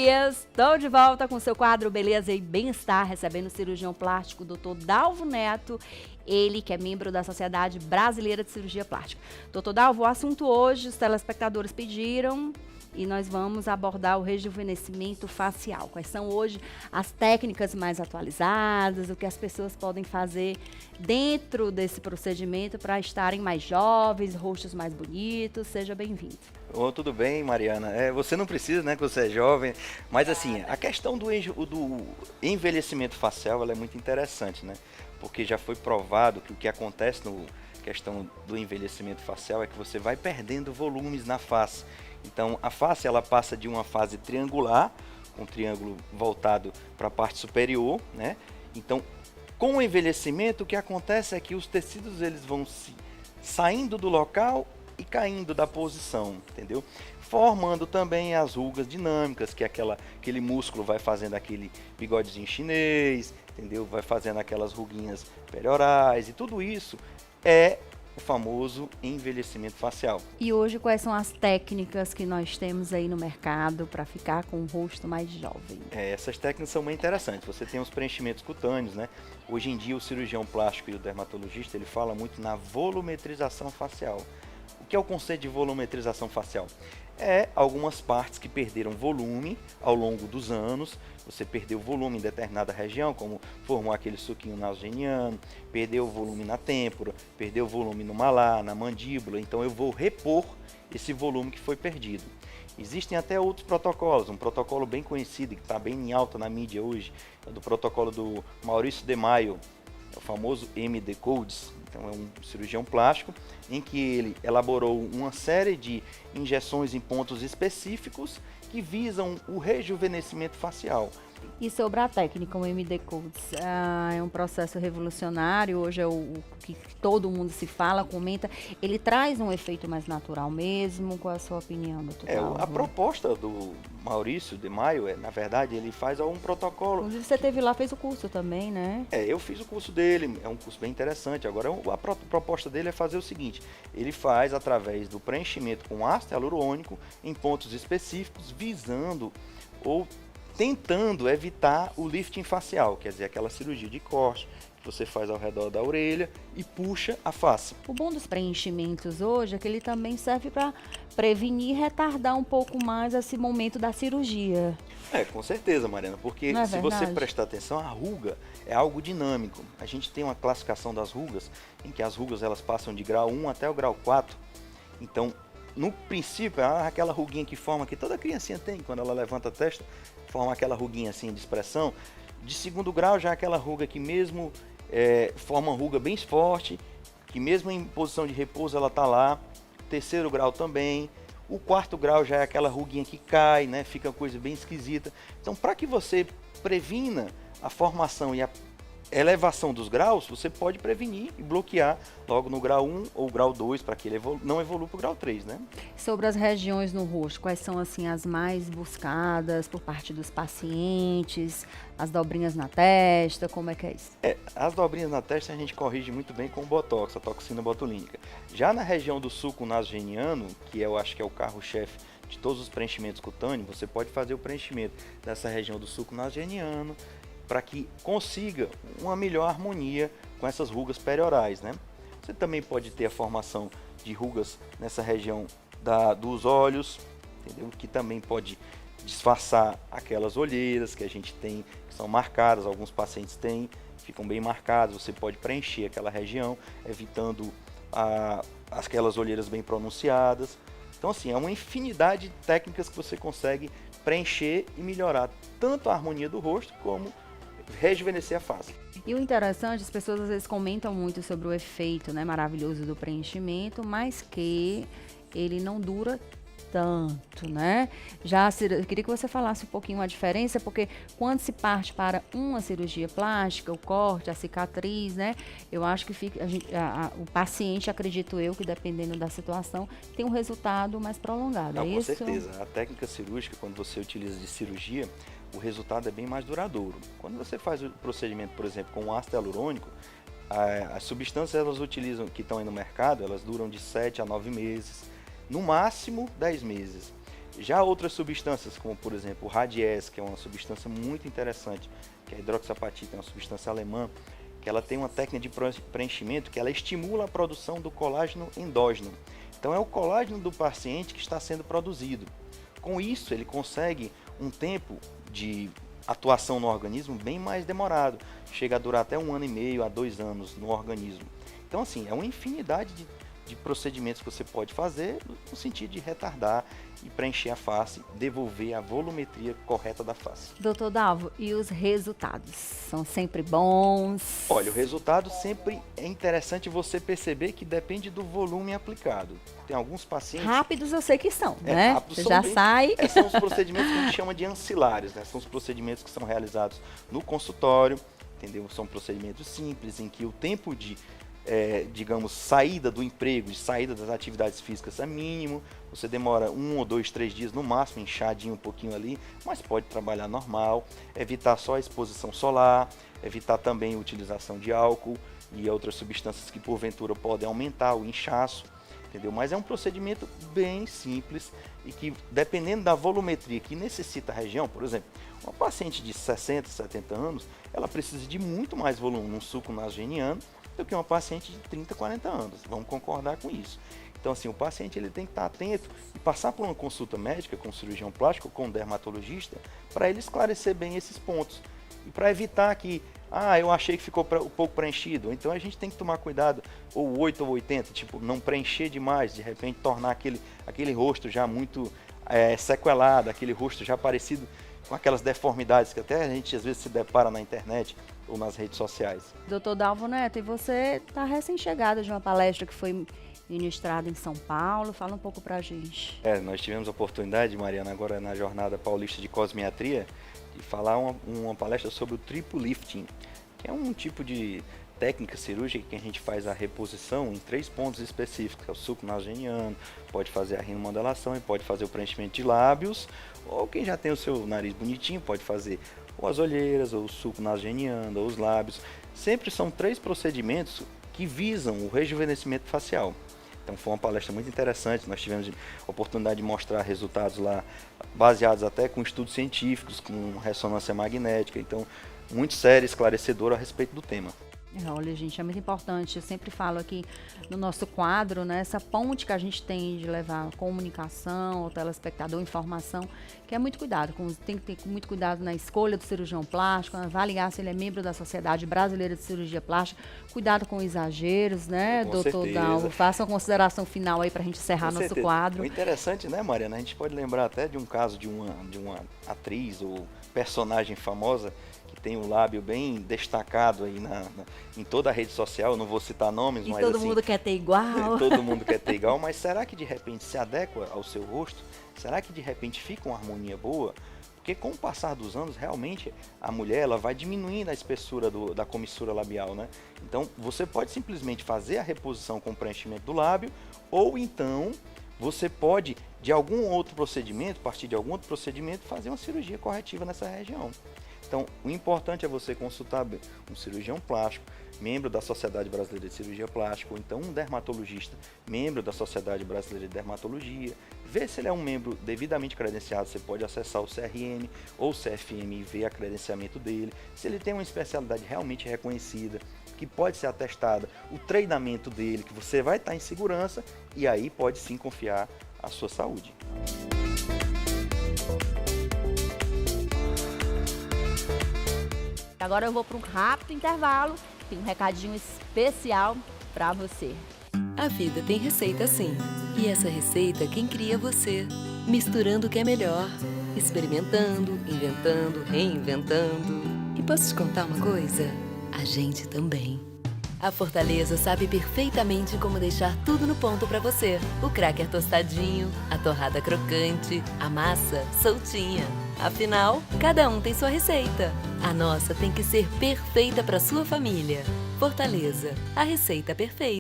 dias! Estou de volta com seu quadro Beleza e Bem-Estar, recebendo o cirurgião plástico Dr. Dalvo Neto, ele que é membro da Sociedade Brasileira de Cirurgia Plástica. Dr. Dalvo, o assunto hoje, os telespectadores pediram e nós vamos abordar o rejuvenescimento facial. Quais são hoje as técnicas mais atualizadas, o que as pessoas podem fazer dentro desse procedimento para estarem mais jovens, rostos mais bonitos. Seja bem-vindo. Oh, tudo bem, Mariana. Você não precisa, né, que você é jovem, mas assim, a questão do envelhecimento facial ela é muito interessante, né? Porque já foi provado que o que acontece na questão do envelhecimento facial é que você vai perdendo volumes na face. Então, a face ela passa de uma fase triangular, com um triângulo voltado para a parte superior, né? Então, com o envelhecimento, o que acontece é que os tecidos eles vão saindo do local e caindo da posição, entendeu? Formando também as rugas dinâmicas, que é aquele músculo vai fazendo aquele bigodezinho chinês, entendeu? Vai fazendo aquelas ruguinhas periorais e tudo isso é o famoso envelhecimento facial. E hoje quais são as técnicas que nós temos aí no mercado para ficar com o rosto mais jovem? Essas técnicas são muito interessantes. Você tem os preenchimentos cutâneos, né? Hoje em dia o cirurgião plástico e o dermatologista ele fala muito na volumetrização facial. O que é o conceito de volumetrização facial? É algumas partes que perderam volume ao longo dos anos. Você perdeu volume em determinada região, como formou aquele suquinho nasogeniano, perdeu volume na têmpora, perdeu volume no malar, na mandíbula. Então eu vou repor esse volume que foi perdido. Existem até outros protocolos, um protocolo bem conhecido, que está bem em alta na mídia hoje, é do protocolo do Maurício de Maio, é o famoso MD Codes. Então é um cirurgião plástico em que ele elaborou uma série de injeções em pontos específicos que visam o rejuvenescimento facial. E sobre a técnica, o MD Codes, é um processo revolucionário, hoje é o que todo mundo se fala, comenta, ele traz um efeito mais natural mesmo? Qual é a sua opinião, doutor Dalvo? A proposta do Maurício de Maio, na verdade, ele faz um protocolo. Inclusive você teve lá, fez o curso também, né? Eu fiz o curso dele, é um curso bem interessante. Agora, a proposta dele é fazer o seguinte, ele faz através do preenchimento com ácido hialurônico em pontos específicos, visando ou tentando evitar o lifting facial, quer dizer, aquela cirurgia de corte que você faz ao redor da orelha e puxa a face. O bom dos preenchimentos hoje é que ele também serve para prevenir e retardar um pouco mais esse momento da cirurgia. Com certeza, Mariana, porque se você prestar atenção, a ruga é algo dinâmico. A gente tem uma classificação das rugas, em que as rugas elas passam de grau 1 até o grau 4. Então, no princípio, aquela ruguinha que forma, que toda criancinha tem, quando ela levanta a testa, forma aquela ruguinha assim de expressão. De segundo grau já é aquela ruga que mesmo forma uma ruga bem forte, que mesmo em posição de repouso ela está lá. Terceiro grau também. O quarto grau já é aquela ruguinha que cai, né? Fica uma coisa bem esquisita. Então, para que você previna a formação e a elevação dos graus, você pode prevenir e bloquear logo no grau 1 ou grau 2 para que ele não evolua para o grau 3, né? Sobre as regiões no rosto, quais são assim as mais buscadas por parte dos pacientes? As dobrinhas na testa, como é que é isso? As dobrinhas na testa a gente corrige muito bem com o Botox, a toxina botulínica. Já na região do sulco nasogeniano, que eu acho que é o carro-chefe de todos os preenchimentos cutâneos, você pode fazer o preenchimento dessa região do sulco nasogeniano, para que consiga uma melhor harmonia com essas rugas periorais, né? Você também pode ter a formação de rugas nessa região dos olhos, entendeu? Que também pode disfarçar aquelas olheiras que a gente tem, que são marcadas, alguns pacientes têm, ficam bem marcadas, você pode preencher aquela região, evitando aquelas olheiras bem pronunciadas. Então, assim, é uma infinidade de técnicas que você consegue preencher e melhorar tanto a harmonia do rosto como rejuvenescer a face. E o interessante, as pessoas às vezes comentam muito sobre o efeito, né, maravilhoso do preenchimento, mas que ele não dura tanto, né? Eu queria que você falasse um pouquinho a diferença, porque quando se parte para uma cirurgia plástica, o corte, a cicatriz, né? Eu acho que o paciente, acredito eu, que dependendo da situação, tem um resultado mais prolongado. Não, é com isso? certeza. A técnica cirúrgica, quando você utiliza de cirurgia, o resultado é bem mais duradouro. Quando você faz o procedimento, por exemplo, com ácido hialurônico, as substâncias elas utilizam, que estão aí no mercado, elas duram de 7 a 9 meses, no máximo 10 meses. Já outras substâncias, como por exemplo o Radies, que é uma substância muito interessante, que é a hidroxapatita, é uma substância alemã, que ela tem uma técnica de preenchimento que ela estimula a produção do colágeno endógeno. Então é o colágeno do paciente que está sendo produzido. Com isso, ele consegue um tempo de atuação no organismo bem mais demorado. Chega a durar até 1 ano e meio a 2 anos no organismo. Então, assim, é uma infinidade de procedimentos que você pode fazer no sentido de retardar e preencher a face, devolver a volumetria correta da face. Doutor Dalvo, e os resultados? São sempre bons? Olha, o resultado sempre é interessante você perceber que depende do volume aplicado. Tem alguns pacientes... Rápidos eu sei que são, né? Rápidos Você são já bem, sai... São os procedimentos que a gente chama de ancilares, né? São os procedimentos que são realizados no consultório, entendeu? São procedimentos simples, em que o tempo de digamos, saída do emprego, de saída das atividades físicas é mínimo. Você demora 1 ou 2, 3 dias no máximo, inchadinho um pouquinho ali, mas pode trabalhar normal. Evitar só a exposição solar, evitar também a utilização de álcool e outras substâncias que porventura podem aumentar o inchaço, entendeu? Mas é um procedimento bem simples e que, dependendo da volumetria que necessita a região, por exemplo, uma paciente de 60, 70 anos, ela precisa de muito mais volume num suco nasogeniano do que uma paciente de 30, 40 anos. Vamos concordar com isso. Então, assim, o paciente ele tem que estar atento e passar por uma consulta médica com o cirurgião plástico, com o dermatologista, para ele esclarecer bem esses pontos. E para evitar que, eu achei que ficou um pouco preenchido. Então, a gente tem que tomar cuidado, ou 8 ou 80, tipo, não preencher demais, de repente tornar aquele rosto já muito sequelado, aquele rosto já parecido com aquelas deformidades que até a gente às vezes se depara na internet ou nas redes sociais. Doutor Dalvo Neto, e você está recém-chegada de uma palestra que foi ministrada em São Paulo. Fala um pouco pra gente. Nós tivemos a oportunidade, Mariana, agora na Jornada Paulista de Cosmiatria, de falar uma palestra sobre o triplo lifting, que é um tipo de técnica cirúrgica que a gente faz a reposição em 3 pontos específicos, que é o suco nasogeniano, pode fazer a rinomodelação e pode fazer o preenchimento de lábios, ou quem já tem o seu nariz bonitinho pode fazer ou as olheiras, ou o suco nasogeniano, ou os lábios. Sempre são 3 procedimentos que visam o rejuvenescimento facial. Então foi uma palestra muito interessante, nós tivemos a oportunidade de mostrar resultados lá, baseados até com estudos científicos, com ressonância magnética, então muito sério e esclarecedor a respeito do tema. Olha, gente, é muito importante. Eu sempre falo aqui no nosso quadro, né? Essa ponte que a gente tem de levar comunicação ao telespectador, informação, que é muito cuidado. Tem que ter muito cuidado na escolha do cirurgião plástico, avaliar se ele é membro da Sociedade Brasileira de Cirurgia Plástica. Cuidado com exageros, né, doutor Dalvo? Faça uma consideração final aí pra gente encerrar nosso quadro. O interessante, né, Mariana? A gente pode lembrar até de um caso de uma atriz ou personagem famosa que tem um lábio bem destacado aí em toda a rede social, eu não vou citar nomes, mas todo assim, mundo quer ter igual. Todo mundo quer ter igual, mas será que de repente se adequa ao seu rosto? Será que de repente fica uma harmonia boa? Porque com o passar dos anos, realmente, a mulher ela vai diminuindo a espessura da comissura labial, né? Então, você pode simplesmente fazer a reposição com preenchimento do lábio, ou então, você pode, de algum outro procedimento, a partir de algum outro procedimento, fazer uma cirurgia corretiva nessa região. Então, o importante é você consultar um cirurgião plástico, membro da Sociedade Brasileira de Cirurgia Plástica, ou então um dermatologista, membro da Sociedade Brasileira de Dermatologia. Ver se ele é um membro devidamente credenciado, você pode acessar o CRM ou o CFM e ver a credenciamento dele. Se ele tem uma especialidade realmente reconhecida, que pode ser atestada, o treinamento dele, que você vai estar em segurança, e aí pode sim confiar a sua saúde. Agora eu vou para um rápido intervalo, tem um recadinho especial para você. A vida tem receita sim, e essa receita quem cria é você. Misturando o que é melhor, experimentando, inventando, reinventando. E posso te contar uma coisa? A gente também. A Fortaleza sabe perfeitamente como deixar tudo no ponto para você. O cracker tostadinho, a torrada crocante, a massa soltinha. Afinal, cada um tem sua receita. A nossa tem que ser perfeita para sua família. Fortaleza, a receita perfeita.